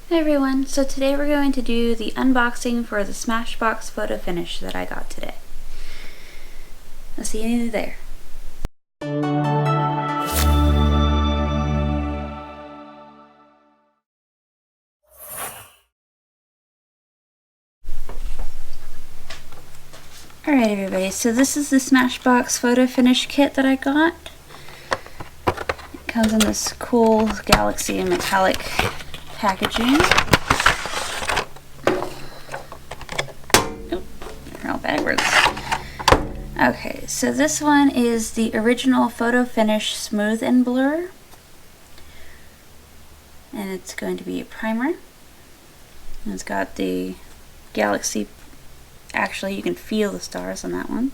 Hey everyone, so today we're going to do the unboxing for the SmashBox photo finish that I got today. I'll see you there. Alright everybody, so this is the SmashBox photo finish kit that I got. It comes in this cool galaxy and metallic packaging. All backwards. Okay, so this one is the original photo finish smooth and blur, and it's going to be a primer. And it's got the galaxy. Actually, you can feel the stars on that one.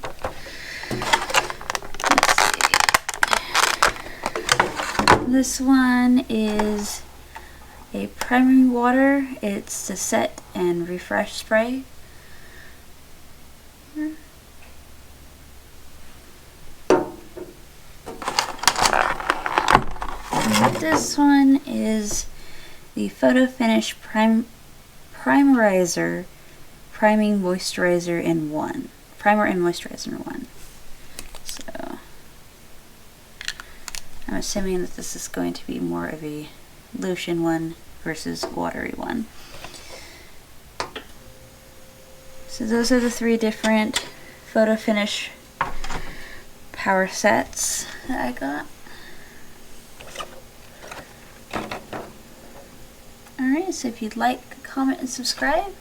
Let's see. This one is a priming water. It's the set and refresh spray. This one is the Photo Finish Primerizer Priming Moisturizer in one. Primer and moisturizer in one. So I'm assuming that this is going to be more of a lotion one versus watery one. So those are the three different Photo Finish power sets that I got. Alright, so if you'd like, comment, and subscribe,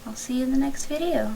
I'll see you in the next video.